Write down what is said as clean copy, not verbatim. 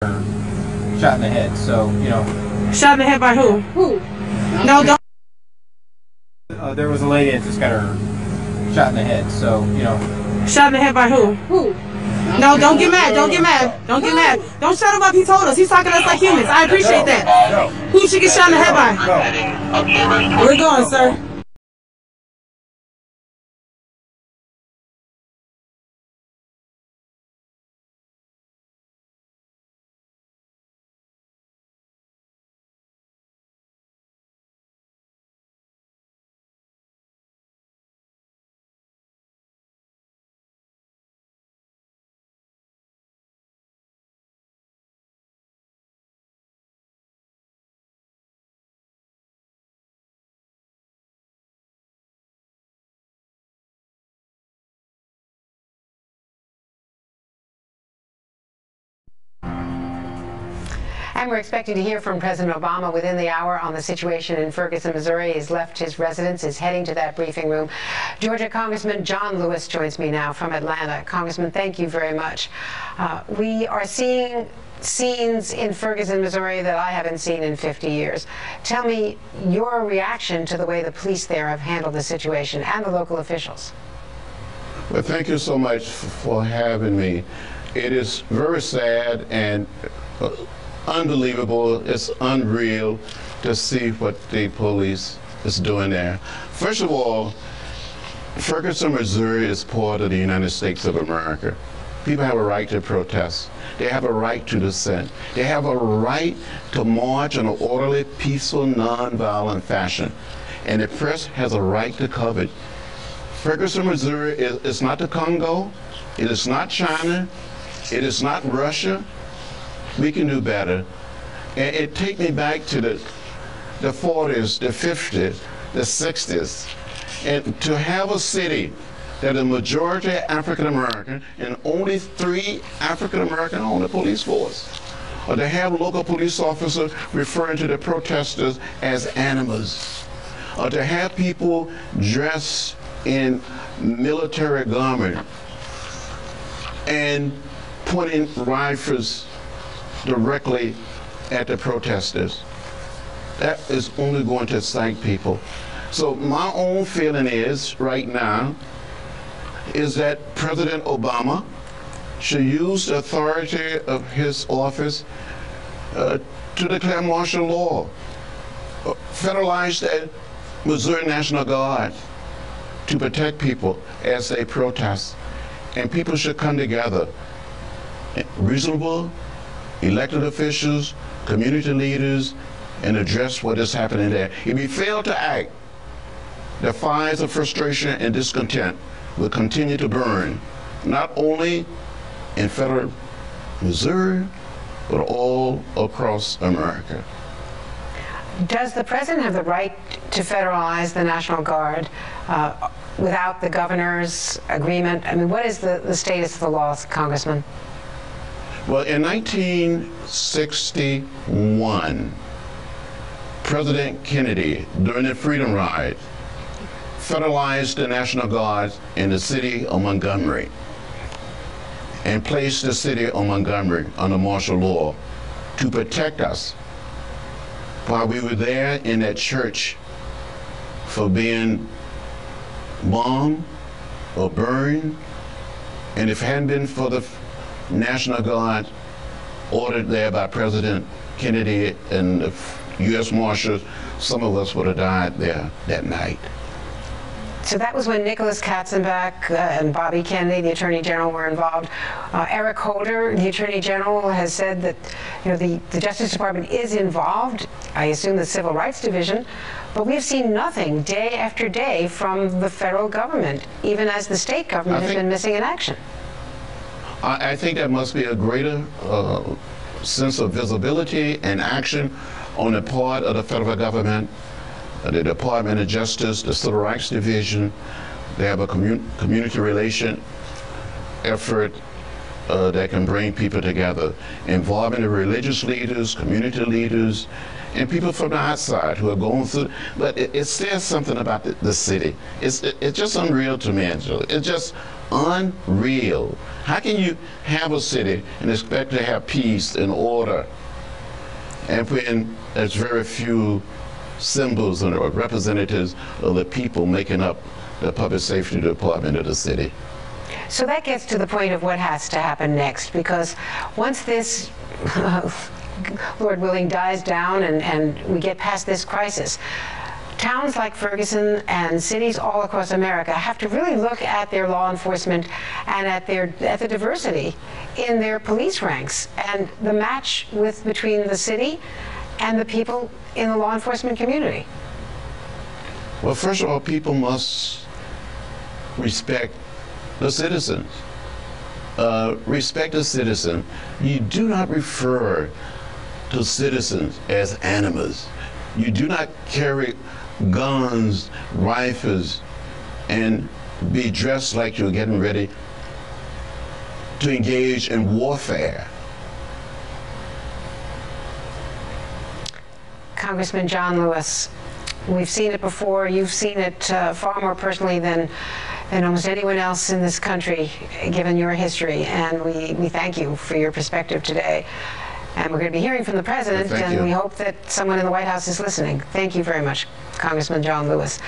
shot in the head, so, you know. Shot in the head by who? Who? No, don't. There was a lady that just got her shot in the head, so, you know. Shot in the head by who? Who? No, don't get mad, don't get mad, don't get mad. Don't shut him up, he told us. He's talking to us like humans. I appreciate that. Who should get shot in the head by? We're going, sir. And we're expecting to hear from President Obama within the hour on the situation in Ferguson, Missouri. He's left his residence, is heading to that briefing room. Georgia Congressman John Lewis joins me now from Atlanta. Congressman, thank you very much. We are seeing scenes in Ferguson, Missouri that I haven't seen in 50 years. Tell me your reaction to the way the police there have handled the situation and the local officials. Well, thank you so much for having me. It is very sad and unbelievable. It's unreal to see what the police is doing there. First of all, Ferguson, Missouri is part of the United States of America. People have a right to protest. They have a right to dissent. They have a right to march in an orderly, peaceful, nonviolent fashion. And the press has a right to cover it. Ferguson, Missouri is not the Congo. It is not China. It is not Russia. We can do better. And it takes me back to the 40s, the 50s, the 60s. And to have a city that is majority African American and only 3 African American on the police force. Or to have local police officers referring to the protesters as animals. Or to have people dressed in military garment and pointing rifles directly at the protesters. That is only going to excite people. So my own feeling is, right now, is that President Obama should use the authority of his office to declare martial law, federalize the Missouri National Guard to protect people as they protest. And people should come together, reasonable, elected officials, community leaders, and address what is happening there. If we fail to act, the fires of frustration and discontent will continue to burn, not only in federal Missouri, but all across America. Does the president have the right to federalize the National Guard without the governor's agreement? I mean, what is the status of the law, Congressman? Well, in 1961, President Kennedy, during the Freedom Ride, federalized the National Guard in the city of Montgomery and placed the city of Montgomery under martial law to protect us while we were there in that church for being bombed or burned. And if it hadn't been for the National Guard ordered there by President Kennedy and the U.S. Marshals, some of us would have died there that night. So that was when Nicholas Katzenbach and Bobby Kennedy, the Attorney General, were involved. Eric Holder, the Attorney General, has said that the Justice Department is involved, I assume the Civil Rights Division, but we've seen nothing day after day from the federal government, even as the state government has been missing in action. I think there must be a greater sense of visibility and action on the part of the federal government, the Department of Justice, the Civil Rights Division. They have a community relation effort that can bring people together, involving the religious leaders, community leaders, and people from the outside who are going through. But it says something about the city. It's just unreal to me, Angela. It's just unreal. How can you have a city and expect to have peace and order, and when there's very few symbols or representatives of the people making up the public safety department of the city? So that gets to the point of what has to happen next, because once this, Lord willing, dies down and we get past this crisis, towns like Ferguson and cities all across America have to really look at their law enforcement and at the diversity in their police ranks and the match between the city and the people in the law enforcement community. Well, first of all, people must respect the citizens. Respect a citizen. You do not refer to citizens as animals. You do not carry guns, rifles, and be dressed like you're getting ready to engage in warfare. Congressman John Lewis, we've seen it before. You've seen it far more personally than almost anyone else in this country, given your history, and we thank you for your perspective today. And we're going to be hearing from the president, and we hope that someone in the White House is listening. Thank you very much, Congressman John Lewis.